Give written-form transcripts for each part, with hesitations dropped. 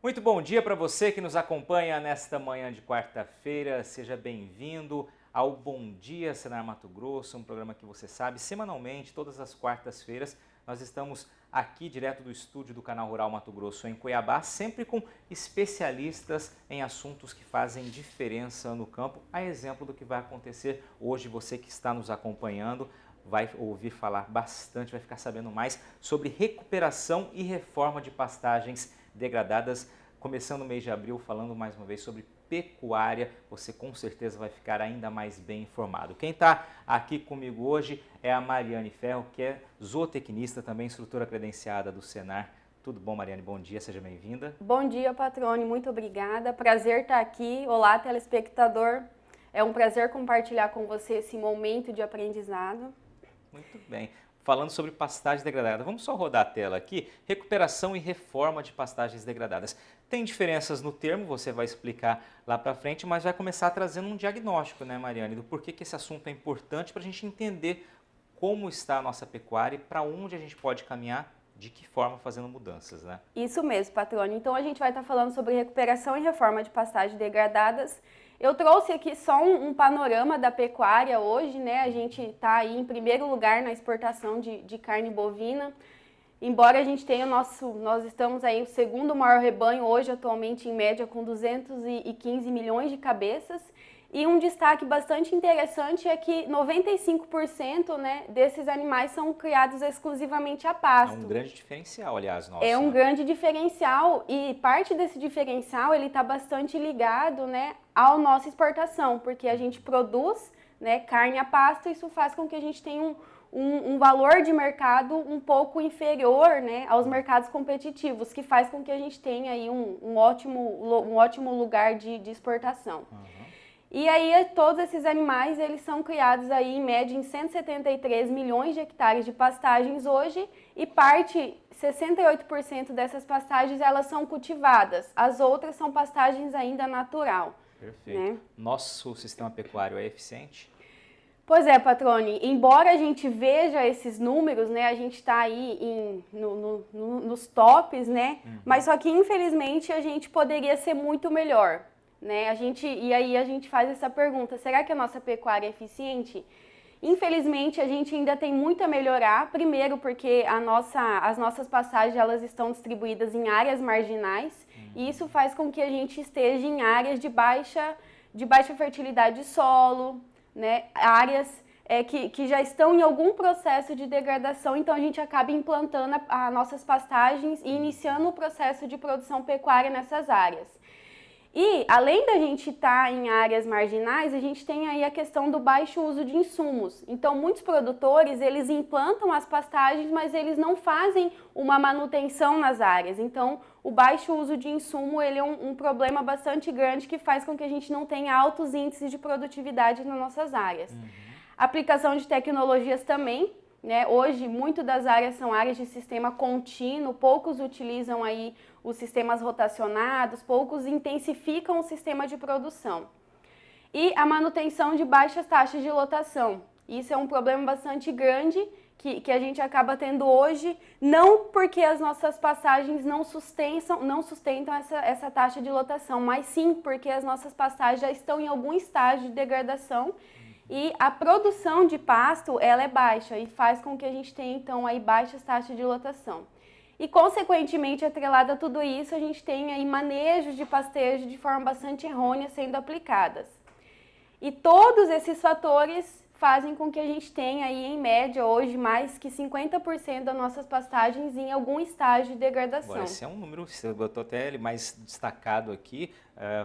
Muito bom dia para você que nos acompanha nesta manhã de quarta-feira. Seja bem-vindo ao Bom Dia Senar Mato Grosso, um programa que você sabe, semanalmente, todas as quartas-feiras, nós estamos aqui direto do estúdio do Canal Rural Mato Grosso em Cuiabá, sempre com especialistas em assuntos que fazem diferença no campo, a exemplo do que vai acontecer hoje. Você que está nos acompanhando vai ouvir falar bastante, vai ficar sabendo mais sobre recuperação e reforma de pastagens degradadas, começando o mês de abril, falando mais uma vez sobre pecuária. Você com certeza vai ficar ainda mais bem informado. Quem está aqui comigo hoje é a Mariane Ferro, que é zootecnista, também instrutora credenciada do Senar. Tudo bom, Mariane? Bom dia, seja bem-vinda. Bom dia, Patrone, muito obrigada. Prazer estar aqui. Olá, telespectador. É um prazer compartilhar com você esse momento de aprendizado. Muito bem. Falando sobre pastagem degradada, vamos só rodar a tela aqui. Recuperação e reforma de pastagens degradadas. Tem diferenças no termo, você vai explicar lá para frente, mas vai começar trazendo um diagnóstico, né, Mariane, do porquê que esse assunto é importante para a gente entender como está a nossa pecuária e para onde a gente pode caminhar, de que forma fazendo mudanças, né? Isso mesmo, Patrone. Então a gente vai estar falando sobre recuperação e reforma de pastagens degradadas. Eu trouxe aqui só um panorama da pecuária hoje, né? A gente está aí em primeiro lugar na exportação de carne bovina. Embora a gente tenha nós estamos aí o segundo maior rebanho hoje, atualmente em média com 215 milhões de cabeças. E um destaque bastante interessante é que 95%, né, desses animais são criados exclusivamente a pasto. É um grande diferencial, aliás, nosso. É um grande diferencial e parte desse diferencial ele está bastante ligado, né, à nossa exportação, porque a gente produz, né, carne a pasto e isso faz com que a gente tenha um valor de mercado um pouco inferior, né, aos mercados competitivos, que faz com que a gente tenha aí um ótimo lugar de exportação. E aí todos esses animais eles são criados aí em média em 173 milhões de hectares de pastagens hoje e 68% dessas pastagens elas são cultivadas, as outras são pastagens ainda natural. Perfeito. Né? Nosso sistema pecuário é eficiente? Pois é, Patrone, embora a gente veja esses números, né, a gente está aí nos tops, né, mas só que infelizmente a gente poderia ser muito melhor. Né? E aí a gente faz essa pergunta, será que a nossa pecuária é eficiente? Infelizmente a gente ainda tem muito a melhorar, primeiro porque as nossas pastagens elas estão distribuídas em áreas marginais e isso faz com que a gente esteja em áreas de baixa fertilidade de solo, né? Áreas que já estão em algum processo de degradação, então a gente acaba implantando as nossas pastagens e iniciando o processo de produção pecuária nessas áreas. E, além da gente estar em áreas marginais, a gente tem aí a questão do baixo uso de insumos. Então, muitos produtores, eles implantam as pastagens, mas eles não fazem uma manutenção nas áreas. Então, o baixo uso de insumo, ele é um problema bastante grande que faz com que a gente não tenha altos índices de produtividade nas nossas áreas. Aplicação de tecnologias também. Né? Hoje, muitas das áreas são áreas de sistema contínuo, poucos utilizam aí os sistemas rotacionados, poucos intensificam o sistema de produção. E a manutenção de baixas taxas de lotação. Isso é um problema bastante grande que a gente acaba tendo hoje, não porque as nossas pastagens não sustentam essa taxa de lotação, mas sim porque as nossas pastagens já estão em algum estágio de degradação e a produção de pasto ela é baixa e faz com que a gente tenha então aí baixas taxas de lotação. E consequentemente, atrelado a tudo isso, a gente tem aí manejos de pastejo de forma bastante errônea sendo aplicadas. E todos esses fatores fazem com que a gente tenha aí em média hoje mais que 50% das nossas pastagens em algum estágio de degradação. Agora, esse é um número, você botou até ele mais destacado aqui.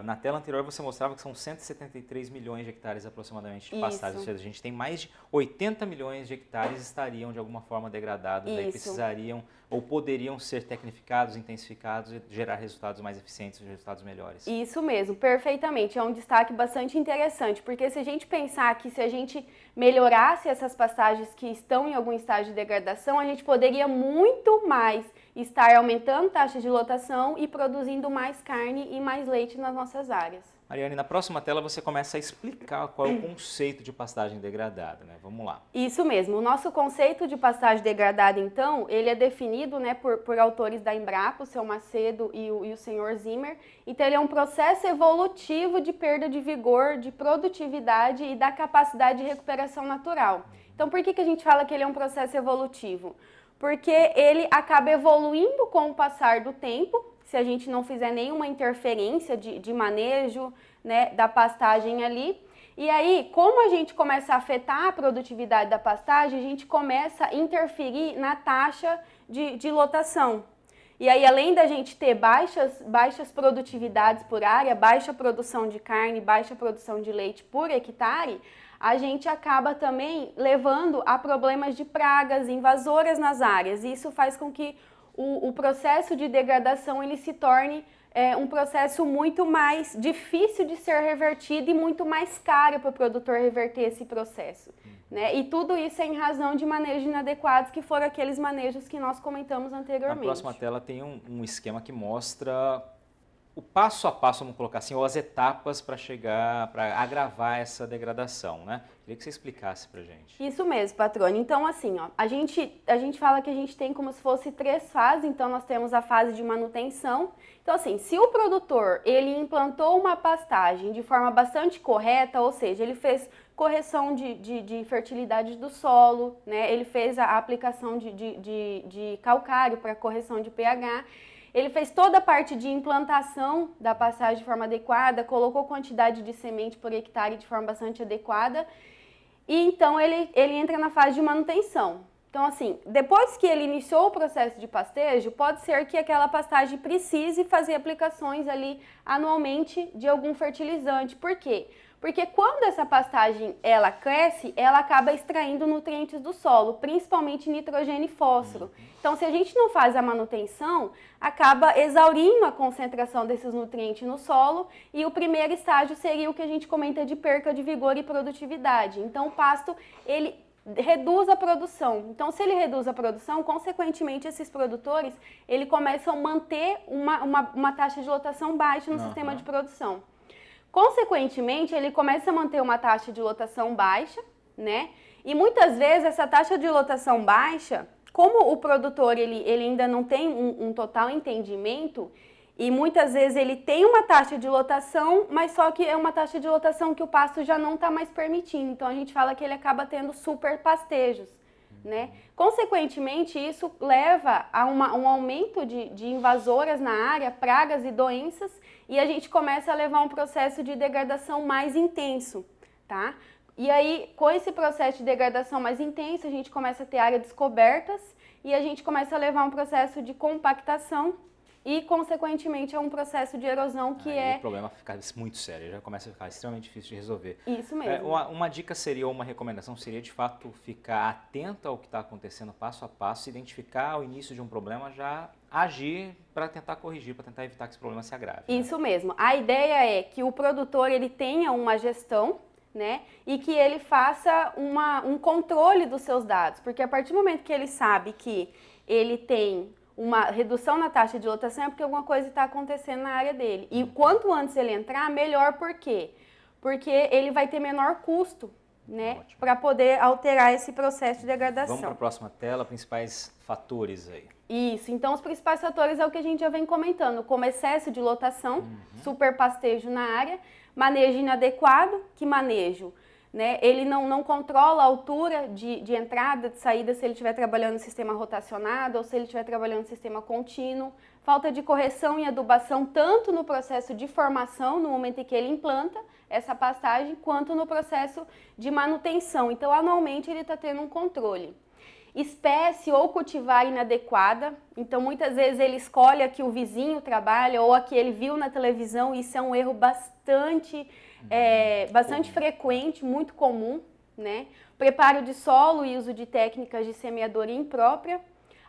Na tela anterior você mostrava que são 173 milhões de hectares aproximadamente de pastagens. Ou seja, a gente tem mais de 80 milhões de hectares estariam de alguma forma degradados, aí precisariam ou poderiam ser tecnificados, intensificados e gerar resultados mais eficientes, resultados melhores. Isso mesmo, perfeitamente. É um destaque bastante interessante, porque se a gente pensar que se a gente melhorasse essas pastagens que estão em algum estágio de degradação, a gente poderia muito mais estar aumentando taxa de lotação e produzindo mais carne e mais leite nas nossas áreas. Mariane, na próxima tela você começa a explicar qual é o conceito de pastagem degradada, né? Vamos lá. Isso mesmo. O nosso conceito de pastagem degradada, então, ele é definido, né, por autores da Embrapa, o seu Macedo e o senhor Zimmer. Então, ele é um processo evolutivo de perda de vigor, de produtividade e da capacidade de recuperação natural. Então, por que a gente fala que ele é um processo evolutivo? Porque ele acaba evoluindo com o passar do tempo, se a gente não fizer nenhuma interferência de manejo, né, da pastagem ali. E aí, como a gente começa a afetar a produtividade da pastagem, a gente começa a interferir na taxa de lotação. E aí, além da gente ter baixas produtividades por área, baixa produção de carne, baixa produção de leite por hectare, a gente acaba também levando a problemas de pragas invasoras nas áreas. E isso faz com que o processo de degradação ele se torne um processo muito mais difícil de ser revertido e muito mais caro para o produtor reverter esse processo. Né? E tudo isso é em razão de manejos inadequados, que foram aqueles manejos que nós comentamos anteriormente. Na próxima tela tem um esquema que mostra o passo a passo, vamos colocar assim, ou as etapas para chegar, para agravar essa degradação, né? Queria que você explicasse para a gente. Isso mesmo, Patrone. Então, assim, ó, a gente fala que a gente tem como se fosse 3 fases. Então, nós temos a fase de manutenção. Então, assim, se o produtor, ele implantou uma pastagem de forma bastante correta, ou seja, ele fez correção de fertilidade do solo, né? Ele fez a aplicação de calcário para correção de pH, ele fez toda a parte de implantação da pastagem de forma adequada, colocou quantidade de semente por hectare de forma bastante adequada, e então ele entra na fase de manutenção. Então, assim, depois que ele iniciou o processo de pastejo, pode ser que aquela pastagem precise fazer aplicações ali anualmente de algum fertilizante. Por quê? Porque quando essa pastagem ela cresce, ela acaba extraindo nutrientes do solo, principalmente nitrogênio e fósforo. Então, se a gente não faz a manutenção, acaba exaurindo a concentração desses nutrientes no solo, e o primeiro estágio seria o que a gente comenta de perca de vigor e produtividade. Então, o pasto, ele reduz a produção. Então, se ele reduz a produção, consequentemente, esses produtores, ele começam a manter uma taxa de lotação baixa no sistema de produção. Consequentemente, ele começa a manter uma taxa de lotação baixa, né? E muitas vezes essa taxa de lotação baixa, como o produtor ele ainda não tem um total entendimento, e muitas vezes ele tem uma taxa de lotação, mas só que é uma taxa de lotação que o pasto já não está mais permitindo. Então a gente fala que ele acaba tendo super pastejos, né? Consequentemente, isso leva a um aumento de invasoras na área, pragas e doenças, e a gente começa a levar um processo de degradação mais intenso, tá? E aí, com esse processo de degradação mais intenso, a gente começa a ter áreas descobertas e a gente começa a levar um processo de compactação e, consequentemente, é um processo de erosão que o problema fica muito sério, já começa a ficar extremamente difícil de resolver. Isso mesmo. Uma dica seria, uma recomendação seria, de fato, ficar atento ao que está acontecendo passo a passo, identificar o início de um problema, já agir para tentar corrigir, para tentar evitar que esse problema se agrave. Isso mesmo. A ideia é que o produtor ele tenha uma gestão, né, e que ele faça um controle dos seus dados, porque a partir do momento que ele sabe que ele tem uma redução na taxa de lotação é porque alguma coisa está acontecendo na área dele. E quanto antes ele entrar, melhor. Por quê? Porque ele vai ter menor custo, né, para poder alterar esse processo de degradação. Vamos para a próxima tela, principais fatores aí. Isso, então os principais fatores é o que a gente já vem comentando, como excesso de lotação, superpastejo na área, manejo inadequado, que manejo? Né? Ele não controla a altura de entrada, de saída, se ele estiver trabalhando no sistema rotacionado ou se ele estiver trabalhando no sistema contínuo. Falta de correção e adubação, tanto no processo de formação, no momento em que ele implanta essa pastagem, quanto no processo de manutenção. Então, anualmente, ele está tendo um controle. Espécie ou cultivar inadequada, então muitas vezes ele escolhe a que o vizinho trabalha ou a que ele viu na televisão, e isso é um erro bastante frequente, muito comum, né? Preparo de solo e uso de técnicas de semeadura imprópria,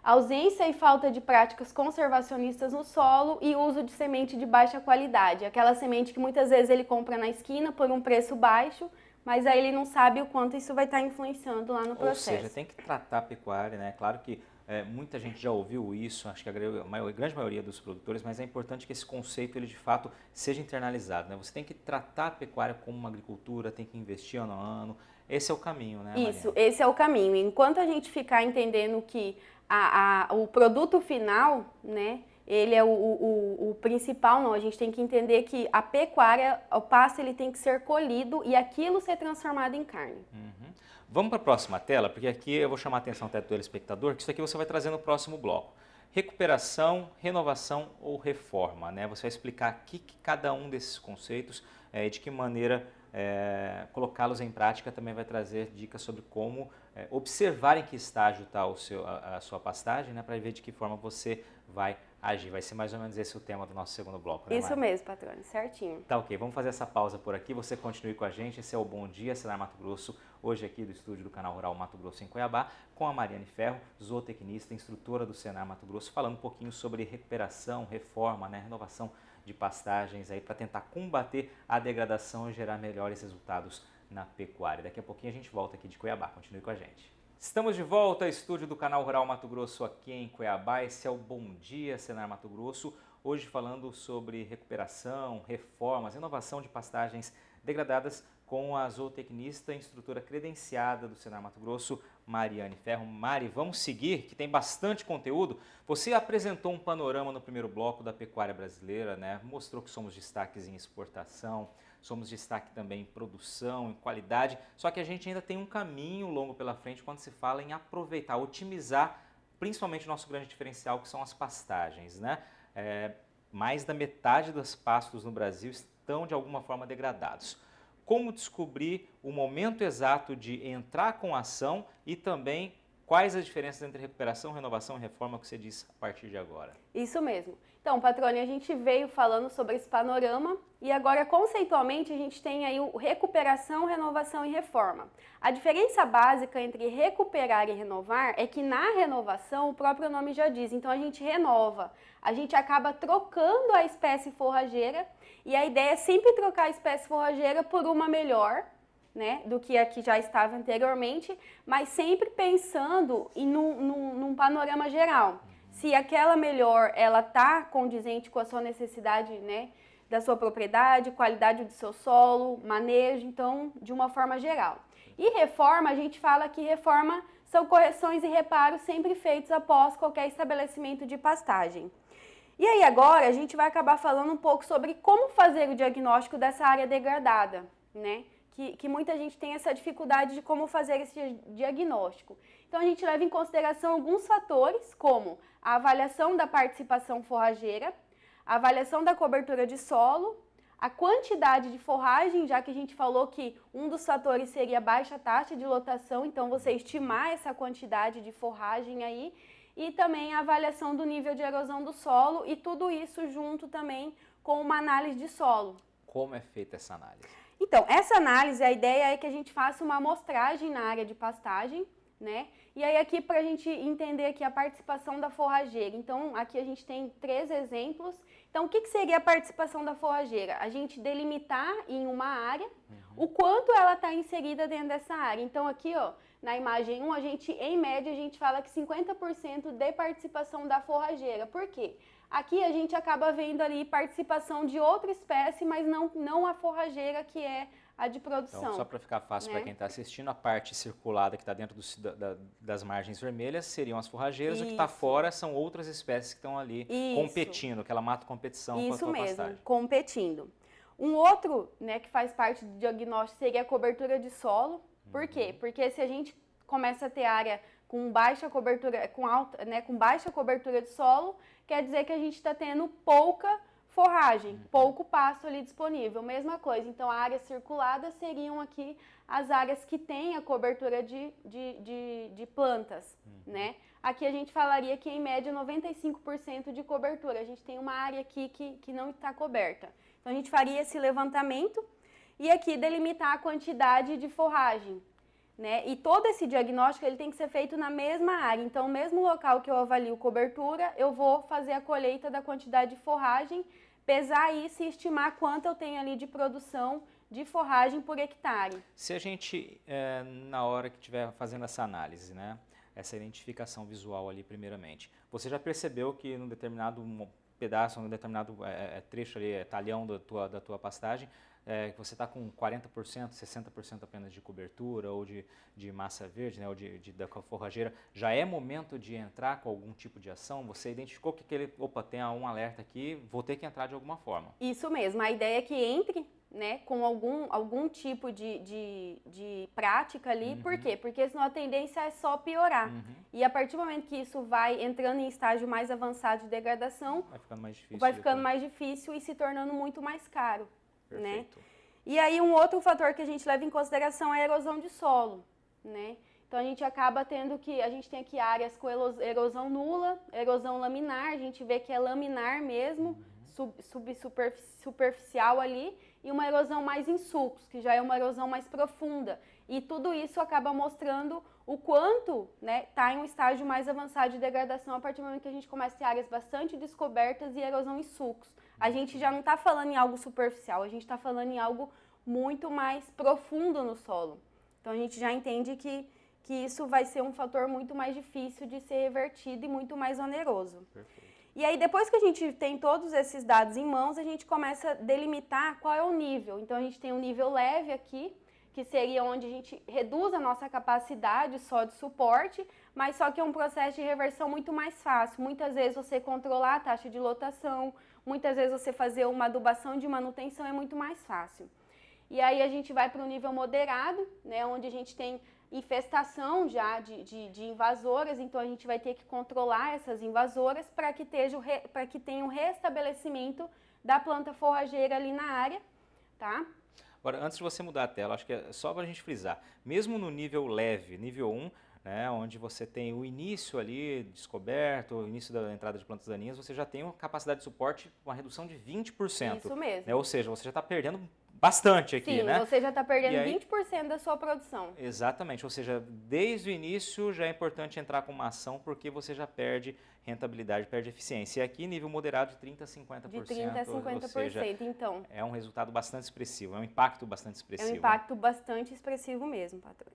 ausência e falta de práticas conservacionistas no solo e uso de semente de baixa qualidade, aquela semente que muitas vezes ele compra na esquina por um preço baixo, mas aí ele não sabe o quanto isso vai estar influenciando lá no processo. Ou seja, tem que tratar a pecuária, né? Claro que muita gente já ouviu isso, acho que a grande maioria dos produtores, mas é importante que esse conceito, ele de fato, seja internalizado, né? Você tem que tratar a pecuária como uma agricultura, tem que investir ano a ano. Esse é o caminho, né, Mariana? Isso, esse é o caminho. Enquanto a gente ficar entendendo que o produto final, né, ele é o principal, não. A gente tem que entender que a pecuária, o pasto, ele tem que ser colhido e aquilo ser transformado em carne. Uhum. Vamos para a próxima tela, porque aqui eu vou chamar a atenção até do telespectador, que isso aqui você vai trazer no próximo bloco. Recuperação, renovação ou reforma, né? Você vai explicar aqui que cada um desses conceitos, de que maneira colocá-los em prática, também vai trazer dicas sobre como observar em que estágio está a sua pastagem, né? Para ver de que forma você vai agir. Vai ser mais ou menos esse o tema do nosso segundo bloco, né, Isso Mari? mesmo, patrônio, certinho. Tá ok, vamos fazer essa pausa por aqui, você continue com a gente, esse é o Bom Dia Senar Mato Grosso, hoje aqui do estúdio do Canal Rural Mato Grosso em Cuiabá, com a Mariane Ferro, zootecnista, instrutora do Senar Mato Grosso, falando um pouquinho sobre recuperação, reforma, né, renovação de pastagens aí para tentar combater a degradação e gerar melhores resultados na pecuária. Daqui a pouquinho a gente volta aqui de Cuiabá, continue com a gente. Estamos de volta ao estúdio do Canal Rural Mato Grosso aqui em Cuiabá, esse é o Bom Dia Senar Mato Grosso, hoje falando sobre recuperação, reformas, renovação de pastagens degradadas com a zootecnista e instrutora credenciada do Senar Mato Grosso, Mariane Ferro. Mari, vamos seguir, que tem bastante conteúdo. Você apresentou um panorama no primeiro bloco da pecuária brasileira, né? Mostrou que somos destaques em exportação, somos destaque também em produção, em qualidade, só que a gente ainda tem um caminho longo pela frente quando se fala em aproveitar, otimizar, principalmente o nosso grande diferencial, que são as pastagens, né? Mais da metade dos pastos no Brasil estão de alguma forma degradados. Como descobrir o momento exato de entrar com a ação e também quais as diferenças entre recuperação, renovação e reforma que você diz a partir de agora? Isso mesmo. Então, patrônio, a gente veio falando sobre esse panorama e agora, conceitualmente, a gente tem aí o recuperação, renovação e reforma. A diferença básica entre recuperar e renovar é que na renovação, o próprio nome já diz, então a gente renova, a gente acaba trocando a espécie forrageira e a ideia é sempre trocar a espécie forrageira por uma melhor, né, do que a que já estava anteriormente, mas sempre pensando num panorama geral. Se aquela melhor, ela está condizente com a sua necessidade, né, da sua propriedade, qualidade do seu solo, manejo, então, de uma forma geral. E reforma, a gente fala que reforma são correções e reparos sempre feitos após qualquer estabelecimento de pastagem. E aí agora a gente vai acabar falando um pouco sobre como fazer o diagnóstico dessa área degradada, né? Que muita gente tem essa dificuldade de como fazer esse diagnóstico. Então a gente leva em consideração alguns fatores, como a avaliação da participação forrageira, a avaliação da cobertura de solo, a quantidade de forragem, já que a gente falou que um dos fatores seria a baixa taxa de lotação, então você estimar essa quantidade de forragem aí, e também a avaliação do nível de erosão do solo e tudo isso junto também com uma análise de solo. Como é feita essa análise? Então, essa análise, a ideia é que a gente faça uma amostragem na área de pastagem, né? E aí aqui para a gente entender aqui a participação da forrageira. Então, aqui a gente tem 3 exemplos. Então, o que seria a participação da forrageira? A gente delimitar em uma área o quanto ela está inserida dentro dessa área. Então, aqui, ó, na imagem 1, em média, a gente fala que 50% de participação da forrageira. Por quê? Aqui a gente acaba vendo ali participação de outra espécie, mas não a forrageira, que é a de produção. Então, só para ficar fácil, né, para quem está assistindo, a parte circulada que está dentro das margens vermelhas seriam as forrageiras, o que está fora são outras espécies que estão ali competindo, aquela mata competição com a sua pastagem. Isso mesmo, competindo. Um outro, né, que faz parte do diagnóstico seria a cobertura de solo. Por quê? Porque se a gente começa a ter área com baixa cobertura, com baixa cobertura de solo, quer dizer que a gente está tendo pouca forragem, pouco pasto ali disponível. Mesma coisa, então a área circulada seriam aqui as áreas que têm a cobertura de plantas, né? Aqui a gente falaria que em média 95% de cobertura. A gente tem uma área aqui que não está coberta. Então a gente faria esse levantamento e aqui delimitar a quantidade de forragem, né? E todo esse diagnóstico ele tem que ser feito na mesma área. Então, no mesmo local que eu avalio cobertura, eu vou fazer a colheita da quantidade de forragem, pesar isso e estimar quanto eu tenho ali de produção de forragem por hectare. Se a gente, na hora que estiver fazendo essa análise, né, essa identificação visual ali primeiramente. Você já percebeu que num determinado pedaço, num determinado trecho ali, talhão da tua pastagem, que você está com 40%, 60% apenas de cobertura ou de massa verde, né, ou da forrageira, já é momento de entrar com algum tipo de ação? Você identificou que tem um alerta aqui, vou ter que entrar de alguma forma. Isso mesmo, a ideia é que entre, né, com algum tipo de prática ali. Por quê? Porque senão a tendência é só piorar. E a partir do momento que isso vai entrando em estágio mais avançado de degradação, vai ficando mais difícil e se tornando muito mais caro. Perfeito. Né? E aí um outro fator que a gente leva em consideração é a erosão de solo, né? Então a gente acaba a gente tem aqui áreas com erosão nula, erosão laminar, a gente vê que é laminar mesmo, superficial ali, e uma erosão mais em sulcos, que já é uma erosão mais profunda. E tudo isso acaba mostrando o quanto, né, está em um estágio mais avançado de degradação a partir do momento que a gente começa a ter áreas bastante descobertas e erosão em sulcos. A gente já não está falando em algo superficial, a gente está falando em algo muito mais profundo no solo. Então a gente já entende que isso vai ser um fator muito mais difícil de ser revertido e muito mais oneroso. Perfeito. E aí depois que a gente tem todos esses dados em mãos, a gente começa a delimitar qual é o nível. Então a gente tem um nível leve aqui, que seria onde a gente reduz a nossa capacidade só de suporte, mas só que é um processo de reversão muito mais fácil. Muitas vezes você controlar a taxa de lotação, muitas vezes você fazer uma adubação de manutenção é muito mais fácil. E aí a gente vai para o nível moderado, né, onde a gente tem infestação já de invasoras, então a gente vai ter que controlar essas invasoras para que tenha um restabelecimento da planta forrageira ali na área, tá? Agora, antes de você mudar a tela, acho que é só para a gente frisar, mesmo no nível leve, nível 1, né, onde você tem o início ali descoberto, o início da entrada de plantas daninhas, você já tem uma capacidade de suporte, uma redução de 20%. Isso mesmo. Né, ou seja, você já está perdendo bastante aqui, Sim, né? Sim, você já está perdendo 20% da sua produção. Exatamente, ou seja, desde o início já é importante entrar com uma ação porque você já perde rentabilidade, perde eficiência. E aqui nível moderado de 30% a 50%. De 30% a 50%, ou seja, então. É um resultado bastante expressivo, é um impacto bastante expressivo. É um impacto bastante expressivo mesmo, patrão.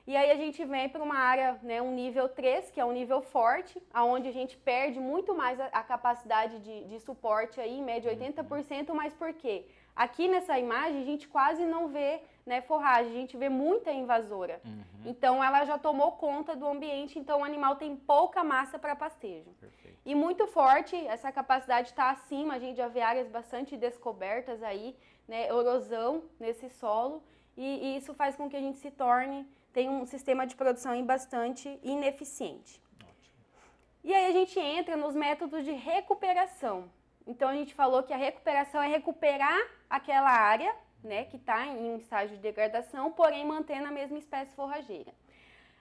E aí a gente vem para uma área, né, um nível 3, que é um nível forte, onde a gente perde muito mais a capacidade de suporte, aí, em média 80%, mas por quê? Aqui nessa imagem a gente quase não vê, né, forragem, a gente vê muita invasora. Então ela já tomou conta do ambiente, então o animal tem pouca massa para pastejo. Perfeito. E muito forte, essa capacidade está acima, a gente já vê áreas bastante descobertas aí, né, erosão nesse solo, e isso faz com que a gente tenha um sistema de produção bastante ineficiente. Ótimo. E aí a gente entra nos métodos de recuperação. Então a gente falou que a recuperação é recuperar aquela área, né, que está em um estágio de degradação, porém mantendo a mesma espécie forrageira.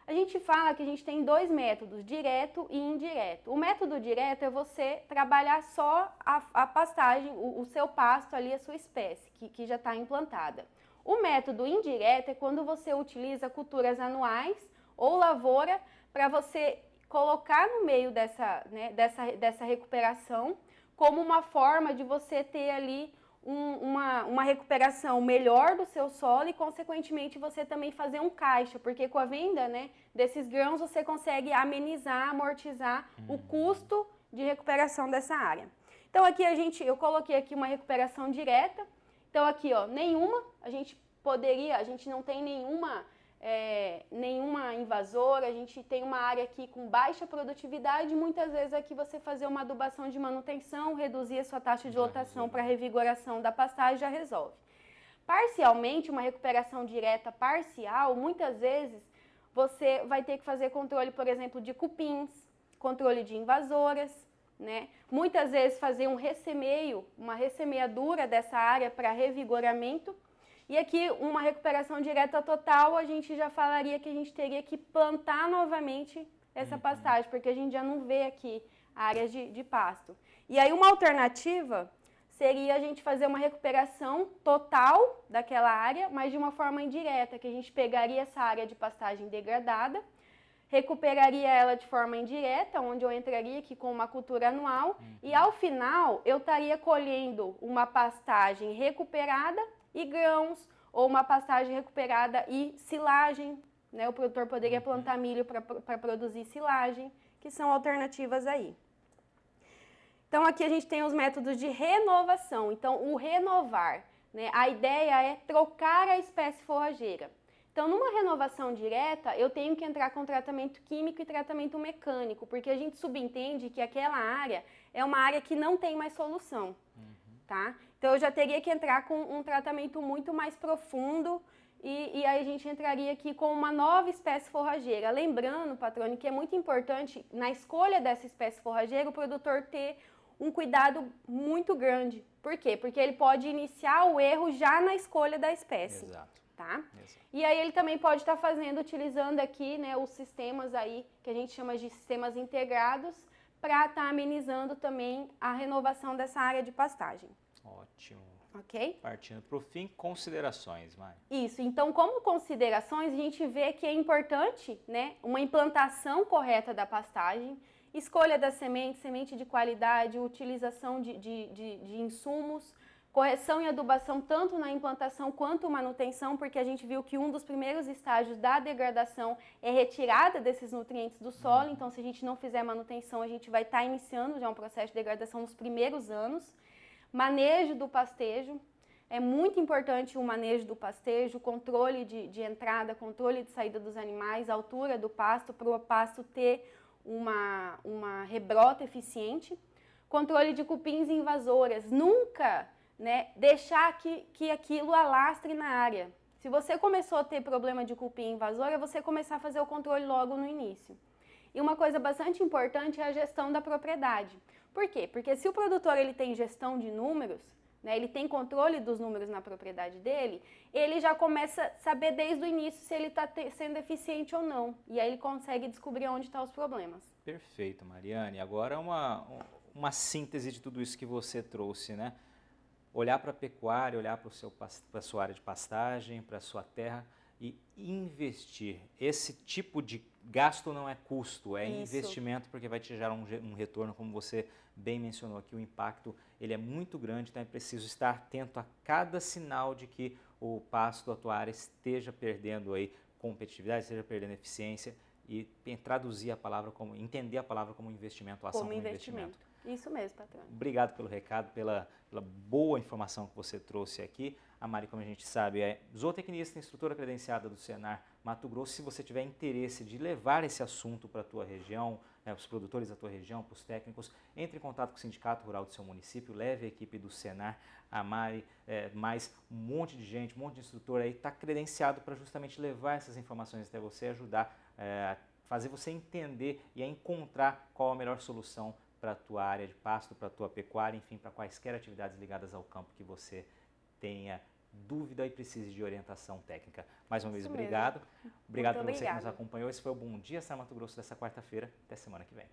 A gente fala que a gente tem dois métodos, direto e indireto. O método direto é você trabalhar só a pastagem, o seu pasto ali, a sua espécie, que já está implantada. O método indireto é quando você utiliza culturas anuais ou lavoura para você colocar no meio dessa recuperação, como uma forma de você ter ali uma recuperação melhor do seu solo e, consequentemente, você também fazer um caixa, porque com a venda, né, desses grãos você consegue amenizar, amortizar o custo de recuperação dessa área. Então aqui eu coloquei aqui uma recuperação direta. Então aqui, ó, a gente não tem nenhuma invasora, a gente tem uma área aqui com baixa produtividade, muitas vezes aqui você fazer uma adubação de manutenção, reduzir a sua taxa de lotação para revigoração da pastagem já resolve. Parcialmente, uma recuperação direta parcial, muitas vezes você vai ter que fazer controle, por exemplo, de cupins, controle de invasoras, né? Muitas vezes fazer uma ressemeadura dessa área para revigoramento. E aqui, uma recuperação direta total, a gente já falaria que a gente teria que plantar novamente essa pastagem, porque a gente já não vê aqui áreas de pasto. E aí, uma alternativa seria a gente fazer uma recuperação total daquela área, mas de uma forma indireta, que a gente pegaria essa área de pastagem degradada, recuperaria ela de forma indireta, onde eu entraria aqui com uma cultura anual, e ao final eu estaria colhendo uma pastagem recuperada e grãos, ou uma pastagem recuperada e silagem, né? O produtor poderia plantar milho para produzir silagem, que são alternativas aí. Então, aqui a gente tem os métodos de renovação. Então, o renovar, né? A ideia é trocar a espécie forrageira. Então, numa renovação direta, eu tenho que entrar com tratamento químico e tratamento mecânico, porque a gente subentende que aquela área é uma área que não tem mais solução, tá? Então, eu já teria que entrar com um tratamento muito mais profundo e aí a gente entraria aqui com uma nova espécie forrageira. Lembrando, Patrone, que é muito importante, na escolha dessa espécie forrageira, o produtor ter um cuidado muito grande. Por quê? Porque ele pode iniciar o erro já na escolha da espécie. Exato. Tá? Exato. E aí ele também pode estar utilizando aqui, né, os sistemas aí, que a gente chama de sistemas integrados, para estar amenizando também a renovação dessa área de pastagem. Ótimo. Ok? Partindo para o fim, considerações, Mari. Isso, então como considerações, a gente vê que é importante, né, uma implantação correta da pastagem, escolha da semente, semente de qualidade, utilização de insumos, correção e adubação tanto na implantação quanto manutenção, porque a gente viu que um dos primeiros estágios da degradação é retirada desses nutrientes do solo, então se a gente não fizer manutenção, a gente vai estar iniciando já um processo de degradação nos primeiros anos. Manejo do pastejo, é muito importante o manejo do pastejo, controle de entrada, controle de saída dos animais, altura do pasto, para o pasto ter uma rebrota eficiente. Controle de cupins e invasoras, nunca, né, deixar que aquilo alastre na área. Se você começou a ter problema de cupim invasora, você começar a fazer o controle logo no início. E uma coisa bastante importante é a gestão da propriedade. Por quê? Porque se o produtor ele tem gestão de números, né, ele tem controle dos números na propriedade dele, ele já começa a saber desde o início se ele está sendo eficiente ou não. E aí ele consegue descobrir onde estão os problemas. Perfeito, Mariane. Agora uma síntese de tudo isso que você trouxe, né? Olhar para a pecuária, olhar para a sua área de pastagem, para a sua terra e investir. Esse tipo de gasto não é custo, é investimento, porque vai te gerar um retorno, como você bem mencionou aqui, o impacto ele é muito grande, então é preciso estar atento a cada sinal de que o pasto da tua área esteja perdendo aí competitividade, esteja perdendo eficiência e traduzir a palavra como, entender a palavra como investimento, a ação como investimento. Isso mesmo, patrão. Obrigado pelo recado, pela boa informação que você trouxe aqui. A Mari, como a gente sabe, é zootecnista, instrutora credenciada do Senar Mato Grosso. Se você tiver interesse de levar esse assunto para a tua região, para os produtores da tua região, para os técnicos, entre em contato com o Sindicato Rural do seu município, leve a equipe do Senar, a Mari, mais um monte de gente, um monte de instrutor aí, está credenciado para justamente levar essas informações até você, ajudar a fazer você entender e a encontrar qual a melhor solução para a tua área de pasto, para a tua pecuária, enfim, para quaisquer atividades ligadas ao campo que você tenha dúvida e precise de orientação técnica. Mais uma vez, obrigado. Obrigado por você que nos acompanhou. Esse foi o Bom Dia, Senar Mato Grosso dessa quarta-feira. Até semana que vem.